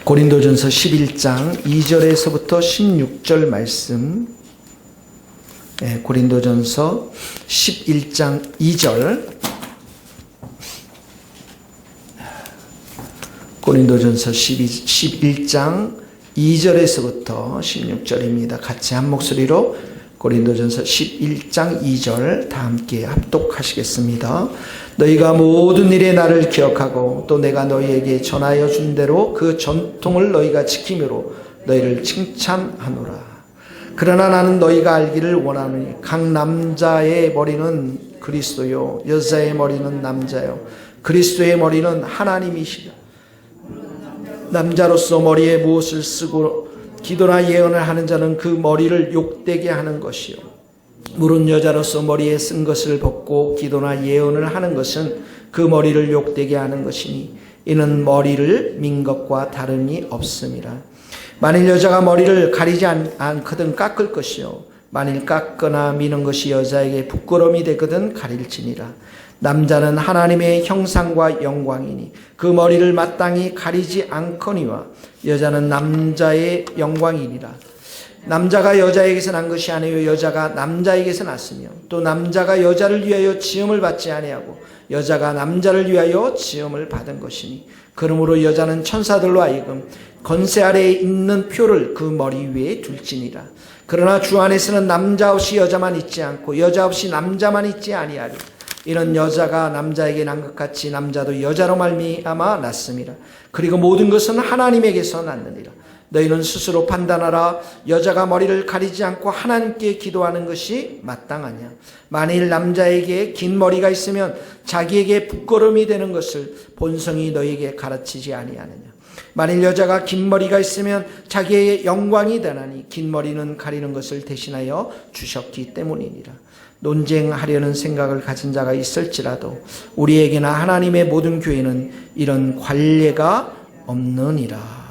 고린도전서 11장 2절에서부터 16절 말씀. 고린도전서 11장 2절. 고린도전서 11장 2절에서부터 16절입니다. 같이 한 목소리로 고린도전서 11장 2절 다 함께 합독하시겠습니다. 너희가 모든 일에 나를 기억하고 또 내가 너희에게 전하여 준 대로 그 전통을 너희가 지킴으로 너희를 칭찬하노라. 그러나 나는 너희가 알기를 원하노니 각 남자의 머리는 그리스도요 여자의 머리는 남자요 그리스도의 머리는 하나님이시라. 남자로서 머리에 무엇을 쓰고 기도나 예언을 하는 자는 그 머리를 욕되게 하는 것이요 물은 여자로서 머리에 쓴 것을 벗고 기도나 예언을 하는 것은 그 머리를 욕되게 하는 것이니 이는 머리를 민 것과 다름이 없음이라. 만일 여자가 머리를 가리지 않거든 깎을 것이요 만일 깎거나 미는 것이 여자에게 부끄러움이 되거든 가릴지니라. 남자는 하나님의 형상과 영광이니 그 머리를 마땅히 가리지 않거니와 여자는 남자의 영광이니라. 남자가 여자에게서 난 것이 아니요 여자가 남자에게서 났으며 또 남자가 여자를 위하여 지음을 받지 아니하고 여자가 남자를 위하여 지음을 받은 것이니 그러므로 여자는 천사들로 하여금 권세 아래에 있는 표를 그 머리 위에 둘지니라. 그러나 주 안에서는 남자 없이 여자만 있지 않고 여자 없이 남자만 있지 아니하리. 이런 여자가 남자에게 난 것 같이 남자도 여자로 말미암아 났음이라. 그리고 모든 것은 하나님에게서 났느니라. 너희는 스스로 판단하라. 여자가 머리를 가리지 않고 하나님께 기도하는 것이 마땅하냐. 만일 남자에게 긴 머리가 있으면 자기에게 부끄러움이 되는 것을 본성이 너희에게 가르치지 아니하느냐. 만일 여자가 긴 머리가 있으면 자기의 영광이 되나니 긴 머리는 가리는 것을 대신하여 주셨기 때문이니라. 논쟁하려는 생각을 가진 자가 있을지라도 우리에게나 하나님의 모든 교회는 이런 관례가 없느니라.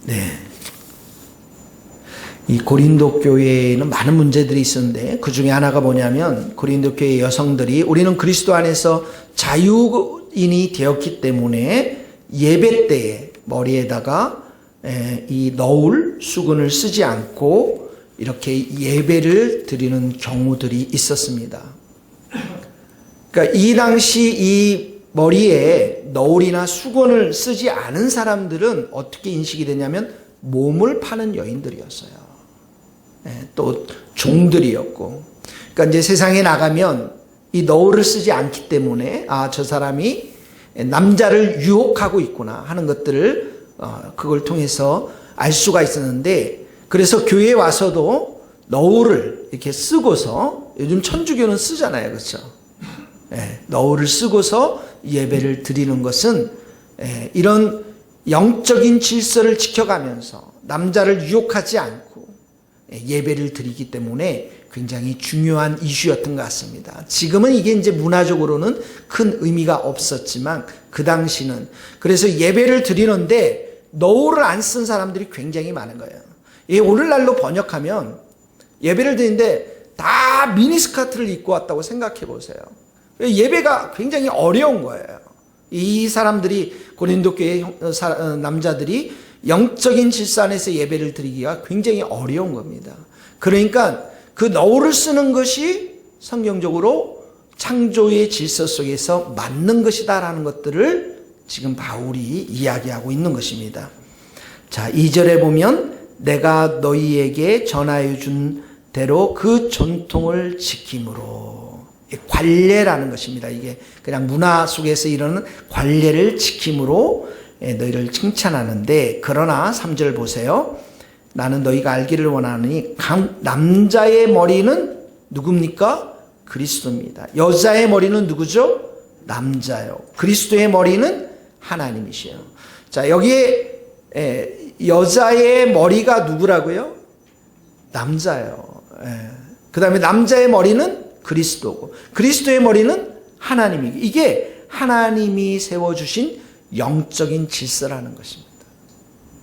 네. 이 고린도 교회에는 많은 문제들이 있었는데 그 중에 하나가 뭐냐면 고린도 교회 여성들이 우리는 그리스도 안에서 자유인이 되었기 때문에 예배 때에 머리에다가 이 너울 수건을 쓰지 않고 이렇게 예배를 드리는 경우들이 있었습니다. 그러니까 이 당시 이 머리에 너울이나 수건을 쓰지 않은 사람들은 어떻게 인식이 되냐면 몸을 파는 여인들이었어요. 또 종들이었고. 그러니까 이제 세상에 나가면 이 너울을 쓰지 않기 때문에 아, 저 사람이 남자를 유혹하고 있구나 하는 것들을 그걸 통해서 알 수가 있었는데 그래서 교회에 와서도 너울을 이렇게 쓰고서 요즘 천주교는 쓰잖아요. 그렇죠? 너울을 쓰고서 예배를 드리는 것은 이런 영적인 질서를 지켜가면서 남자를 유혹하지 않고 예배를 드리기 때문에 굉장히 중요한 이슈였던 것 같습니다. 지금은 이게 이제 문화적으로는 큰 의미가 없었지만 그 당시는 그래서 예배를 드리는데 너울을 안 쓴 사람들이 굉장히 많은 거예요. 오늘날로 번역하면 예배를 드리는데 다 미니스커트를 입고 왔다고 생각해 보세요. 예배가 굉장히 어려운 거예요. 이 사람들이 고린도 교회 남자들이 영적인 질서 안에서 예배를 드리기가 굉장히 어려운 겁니다. 그러니까 그 너울을 쓰는 것이 성경적으로 창조의 질서 속에서 맞는 것이다라는 것들을 지금 바울이 이야기하고 있는 것입니다. 자, 2절에 보면 내가 너희에게 전하여 준 대로 그 전통을 지킴으로 관례라는 것입니다. 이게 그냥 문화 속에서 이루는 관례를 지킴으로 너희를 칭찬하는데 그러나 3절 보세요. 나는 너희가 알기를 원하노니 남자의 머리는 누굽니까? 그리스도입니다. 여자의 머리는 누구죠? 남자요. 그리스도의 머리는 하나님이시요. 자, 여기에 여자의 머리가 누구라고요? 남자요. 그 다음에 남자의 머리는 그리스도고 그리스도의 머리는 하나님이고 이게 하나님이 세워주신 영적인 질서라는 것입니다.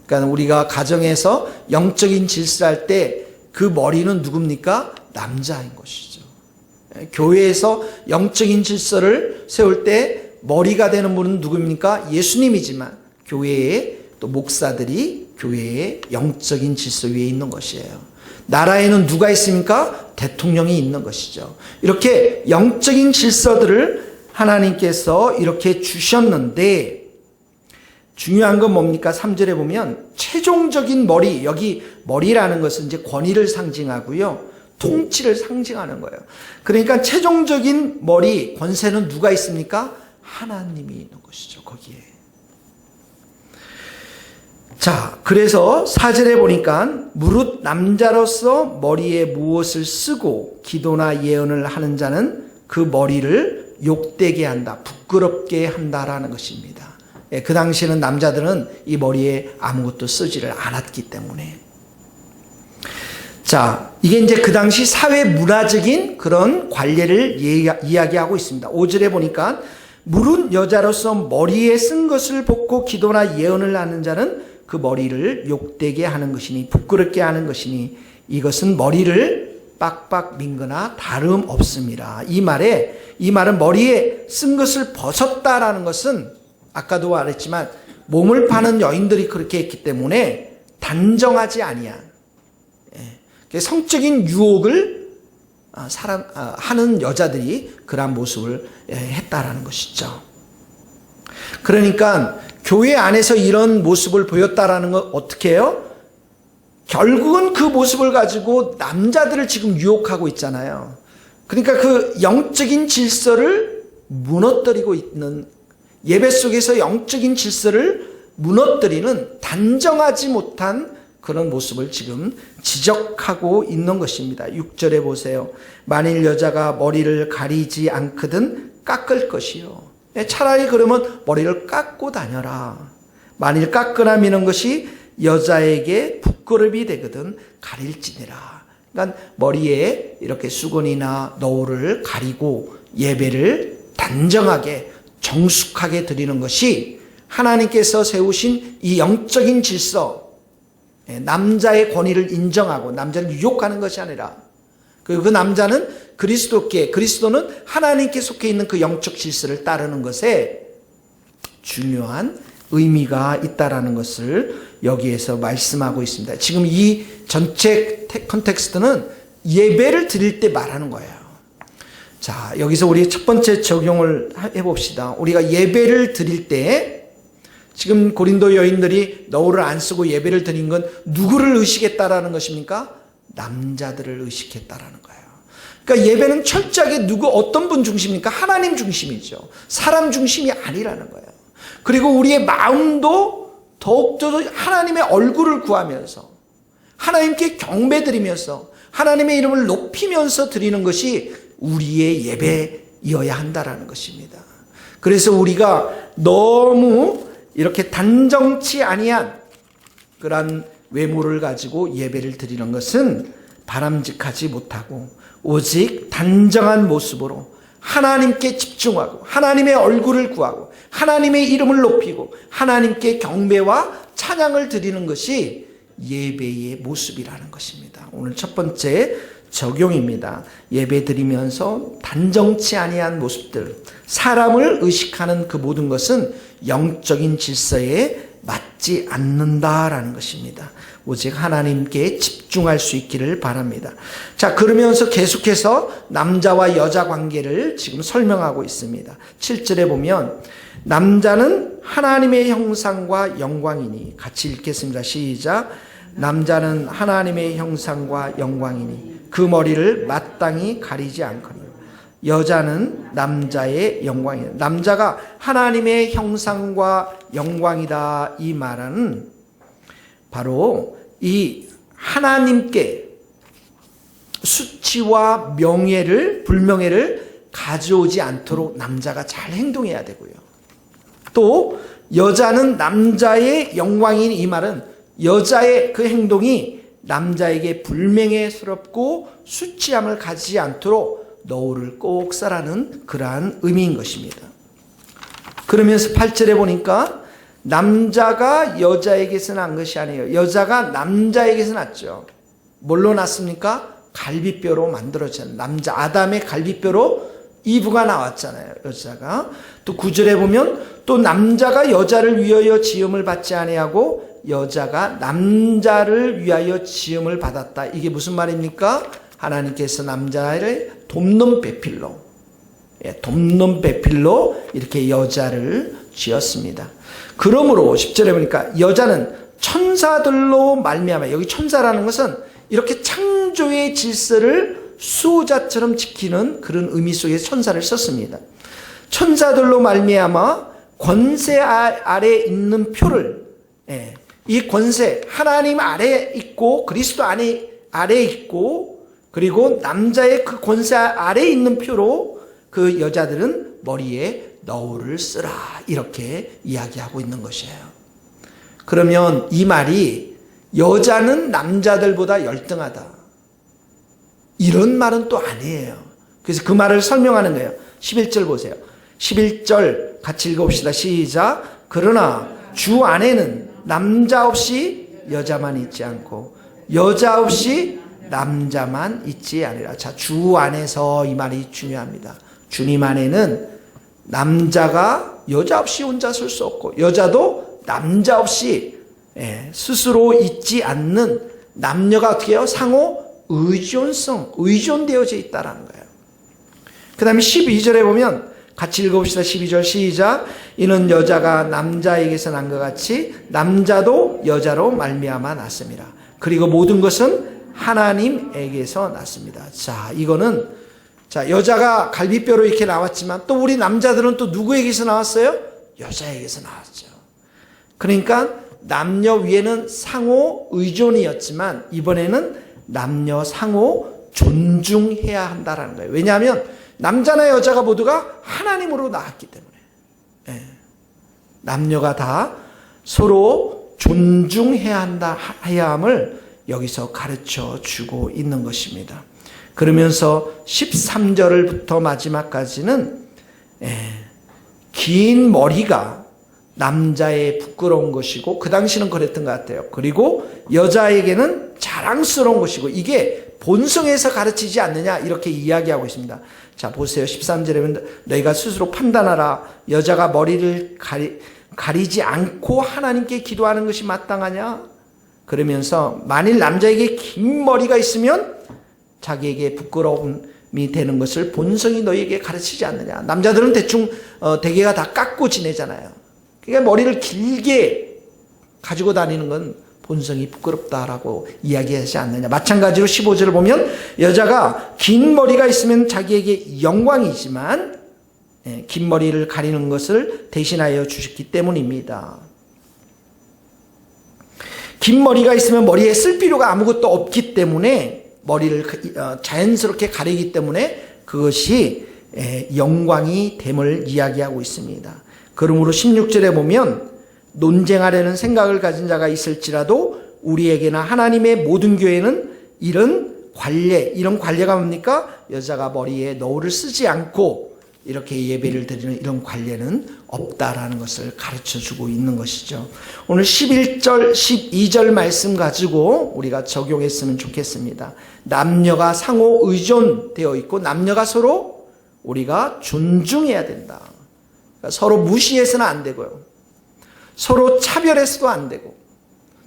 그러니까 우리가 가정에서 영적인 질서할 때 그 머리는 누굽니까? 남자인 것이죠. 교회에서 영적인 질서를 세울 때 머리가 되는 분은 누구입니까? 예수님이지만 교회의 또 목사들이 교회의 영적인 질서 위에 있는 것이에요. 나라에는 누가 있습니까? 대통령이 있는 것이죠. 이렇게 영적인 질서들을 하나님께서 이렇게 주셨는데 중요한 건 뭡니까? 3절에 보면 최종적인 머리, 여기 머리라는 것은 이제 권위를 상징하고요. 통치를 상징하는 거예요. 그러니까 최종적인 머리, 권세는 누가 있습니까? 하나님이 있는 것이죠, 거기에. 자, 그래서 4절에 보니까 무릇 남자로서 머리에 무엇을 쓰고 기도나 예언을 하는 자는 그 머리를 욕되게 한다, 부끄럽게 한다라는 것입니다. 그 당시에는 남자들은 이 머리에 아무것도 쓰지를 않았기 때문에. 자, 이게 이제 그 당시 사회 문화적인 그런 관례를 이야기하고 있습니다. 5절에 보니까 무릇 여자로서 머리에 쓴 것을 벗고 기도나 예언을 하는 자는 그 머리를 욕되게 하는 것이니 부끄럽게 하는 것이니 이것은 머리를 빡빡 민거나 다름없습니다. 이 말은 머리에 쓴 것을 벗었다라는 것은 아까도 말했지만 몸을 파는 여인들이 그렇게 했기 때문에 단정하지 아니한 성적인 유혹을 하는 여자들이 그러한 모습을 했다라는 것이죠. 그러니까 교회 안에서 이런 모습을 보였다라는 건 어떻게 해요? 결국은 그 모습을 가지고 남자들을 지금 유혹하고 있잖아요. 그러니까 그 영적인 질서를 무너뜨리고 있는, 예배 속에서 영적인 질서를 무너뜨리는 단정하지 못한 그런 모습을 지금 지적하고 있는 것입니다. 6절에 보세요. 만일 여자가 머리를 가리지 않거든 깎을 것이요. 차라리 그러면 머리를 깎고 다녀라. 만일 깎거나 미는 것이 여자에게 부끄러움이 되거든 가릴지니라. 그러니까 머리에 이렇게 수건이나 너울을 가리고 예배를 단정하게 정숙하게 드리는 것이 하나님께서 세우신 이 영적인 질서, 남자의 권위를 인정하고 남자를 유혹하는 것이 아니라 그 남자는 그리스도는 하나님께 속해 있는 그 영적 질서를 따르는 것에 중요한 의미가 있다라는 것을 여기에서 말씀하고 있습니다. 지금 이 전체 컨텍스트는 예배를 드릴 때 말하는 거예요. 자, 여기서 우리 첫 번째 적용을 해봅시다. 우리가 예배를 드릴 때 지금 고린도 여인들이 너울을 안 쓰고 예배를 드린 건 누구를 의식했다라는 것입니까? 남자들을 의식했다라는 거예요. 그러니까 예배는 철저하게 어떤 분 중심입니까? 하나님 중심이죠. 사람 중심이 아니라는 거예요. 그리고 우리의 마음도 더욱더 하나님의 얼굴을 구하면서 하나님께 경배드리면서 하나님의 이름을 높이면서 드리는 것이 우리의 예배이어야 한다라는 것입니다. 그래서 우리가 너무 이렇게 단정치 아니한 그러한 외모를 가지고 예배를 드리는 것은 바람직하지 못하고 오직 단정한 모습으로 하나님께 집중하고 하나님의 얼굴을 구하고 하나님의 이름을 높이고 하나님께 경배와 찬양을 드리는 것이 예배의 모습이라는 것입니다. 오늘 첫 번째 적용입니다. 예배 드리면서 단정치 아니한 모습들, 사람을 의식하는 그 모든 것은 영적인 질서에 맞지 않는다라는 것입니다. 오직 하나님께 집중할 수 있기를 바랍니다. 자, 그러면서 계속해서 남자와 여자 관계를 지금 설명하고 있습니다. 7절에 보면 남자는 하나님의 형상과 영광이니, 같이 읽겠습니다. 시작. 남자는 하나님의 형상과 영광이니 그 머리를 마땅히 가리지 않거니와 여자는 남자의 영광이다. 남자가 하나님의 형상과 영광이다. 이 말은 바로 이 하나님께 수치와 불명예를 가져오지 않도록 남자가 잘 행동해야 되고요. 또 여자는 남자의 영광인 이 말은 여자의 그 행동이 남자에게 불명예스럽고 수치함을 가지지 않도록 너울을 꼭 싸라는 그러한 의미인 것입니다. 그러면서 8절에 보니까 남자가 여자에게서 난 것이 아니에요. 여자가 남자에게서 났죠. 뭘로 났습니까? 갈비뼈로 만들어진 남자 아담의 갈비뼈로 이브가 나왔잖아요. 여자가. 또 9절에 보면 또 남자가 여자를 위하여 지음을 받지 아니하고 여자가 남자를 위하여 지음을 받았다. 이게 무슨 말입니까? 하나님께서 남자를 돕는 배필로, 돕는 배필로 이렇게 여자를 지었습니다. 그러므로 10절에 보니까 여자는 천사들로 말미암아, 여기 천사라는 것은 이렇게 창조의 질서를 수호자처럼 지키는 그런 의미 속에서 천사를 썼습니다. 천사들로 말미암아 권세 아래 있는 표를, 이 권세, 하나님 아래 있고 그리스도 아래 있고, 그리고 남자의 그 권세 아래 있는 표로 그 여자들은 머리에 너울을 쓰라, 이렇게 이야기하고 있는 것이에요. 그러면 이 말이 여자는 남자들보다 열등하다, 이런 말은 또 아니에요. 그래서 그 말을 설명하는 거예요. 11절 보세요. 11절 같이 읽어봅시다. 시작. 그러나 주 안에는 남자 없이 여자만 있지 않고 여자 없이 남자만 있지 아니라. 자, 주 안에서 이 말이 중요합니다. 주님 안에는 남자가 여자 없이 혼자 설 수 없고 여자도 남자 없이 스스로 있지 않는, 남녀가 어떻게 해요? 상호 의존되어져 있다라는 거예요. 그 다음에 12절에 보면 같이 읽어봅시다. 12절 시작. 이는 여자가 남자에게서 난 것 같이 남자도 여자로 말미암아 났습니다. 그리고 모든 것은 하나님에게서 났습니다. 자, 이거는, 자, 여자가 갈비뼈로 이렇게 나왔지만 또 우리 남자들은 또 누구에게서 나왔어요? 여자에게서 나왔죠. 그러니까 남녀 위에는 상호 의존이었지만 이번에는 남녀 상호 존중해야 한다라는 거예요. 왜냐하면 남자나 여자가 모두가 하나님으로 나왔기 때문에, 남녀가 다 서로 존중해야 한다, 해야 함을 여기서 가르쳐 주고 있는 것입니다. 그러면서 13절부터 마지막까지는 긴 머리가 남자의 부끄러운 것이고, 그 당시는 그랬던 것 같아요. 그리고 여자에게는 자랑스러운 것이고, 이게 본성에서 가르치지 않느냐, 이렇게 이야기하고 있습니다. 자, 보세요. 13절에 보면 너희가 스스로 판단하라. 여자가 머리를 가리지 않고 하나님께 기도하는 것이 마땅하냐? 그러면서 만일 남자에게 긴 머리가 있으면 자기에게 부끄러움이 되는 것을 본성이 너희에게 가르치지 않느냐. 남자들은 대충 대개가 다 깎고 지내잖아요. 그러니까 머리를 길게 가지고 다니는 건 본성이 부끄럽다라고 이야기하지 않느냐. 마찬가지로 15절을 보면 여자가 긴 머리가 있으면 자기에게 영광이지만 긴 머리를 가리는 것을 대신하여 주셨기 때문입니다. 긴 머리가 있으면 머리에 쓸 필요가 아무것도 없기 때문에 머리를 자연스럽게 가리기 때문에 그것이 영광이 됨을 이야기하고 있습니다. 그러므로 16절에 보면 논쟁하려는 생각을 가진 자가 있을지라도 우리에게나 하나님의 모든 교회는 이런 관례가 뭡니까? 여자가 머리에 너울을 쓰지 않고 이렇게 예배를 드리는 이런 관례는 없다라는 것을 가르쳐주고 있는 것이죠. 오늘 11절, 12절 말씀 가지고 우리가 적용했으면 좋겠습니다. 남녀가 상호 의존되어 있고 남녀가 서로 우리가 존중해야 된다. 그러니까 서로 무시해서는 안 되고요. 서로 차별해서도 안 되고,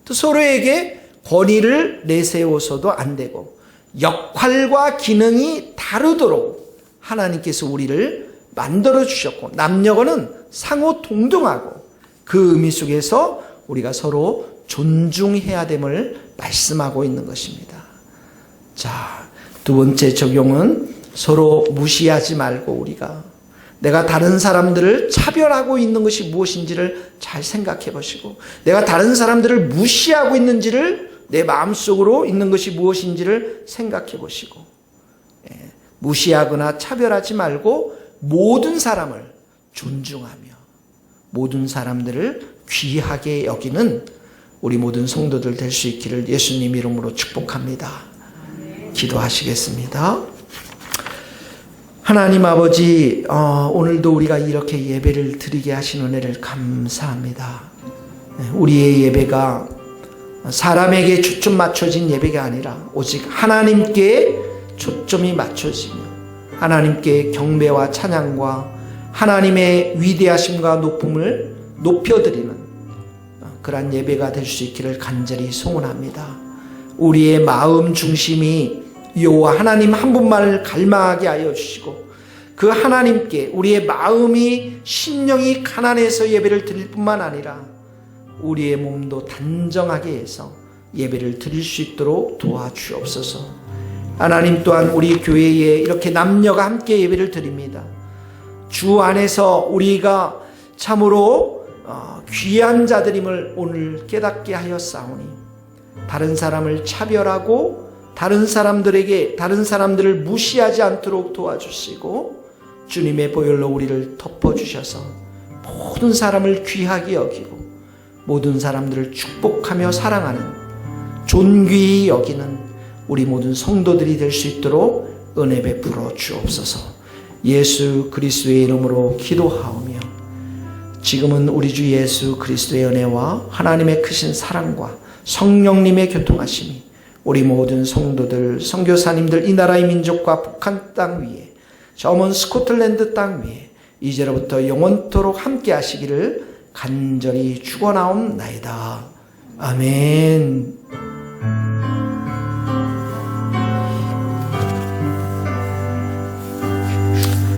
또 서로에게 권위를 내세워서도 안 되고, 역할과 기능이 다르도록 하나님께서 우리를 만들어 주셨고, 남녀는 상호 동등하고 그 의미 속에서 우리가 서로 존중해야 됨을 말씀하고 있는 것입니다. 자, 두 번째 적용은 서로 무시하지 말고 우리가 내가 다른 사람들을 차별하고 있는 것이 무엇인지를 잘 생각해 보시고, 내가 다른 사람들을 무시하고 있는지를, 내 마음속으로 있는 것이 무엇인지를 생각해 보시고, 무시하거나 차별하지 말고 모든 사람을 존중하며 모든 사람들을 귀하게 여기는 우리 모든 성도들 될 수 있기를 예수님 이름으로 축복합니다. 기도하시겠습니다. 하나님 아버지, 오늘도 우리가 이렇게 예배를 드리게 하신 은혜를 감사합니다. 우리의 예배가 사람에게 초점 맞춰진 예배가 아니라 오직 하나님께 초점이 맞춰지며 하나님께 경배와 찬양과 하나님의 위대하심과 높음을 높여드리는 그러한 예배가 될 수 있기를 간절히 소원합니다. 우리의 마음 중심이 여호와 하나님 한 분만을 갈망하게 하여 주시고 그 하나님께 우리의 마음이 심령이 가난해서 예배를 드릴 뿐만 아니라 우리의 몸도 단정하게 해서 예배를 드릴 수 있도록 도와주옵소서. 하나님 또한 우리 교회에 이렇게 남녀가 함께 예배를 드립니다. 주 안에서 우리가 참으로 귀한 자들임을 오늘 깨닫게 하였사오니 다른 사람을 차별하고 다른 사람들을 무시하지 않도록 도와주시고 주님의 보혈로 우리를 덮어주셔서 모든 사람을 귀하게 여기고 모든 사람들을 축복하며 사랑하는 존귀히 여기는 우리 모든 성도들이 될 수 있도록 은혜 베풀어 주옵소서. 예수 그리스도의 이름으로 기도하오며 지금은 우리 주 예수 그리스도의 은혜와 하나님의 크신 사랑과 성령님의 교통하심이 우리 모든 성도들, 선교사님들, 이 나라의 민족과 북한 땅 위에 저 먼 스코틀랜드 땅 위에 이제로부터 영원토록 함께 하시기를 간절히 축원하옵나이다. 아멘.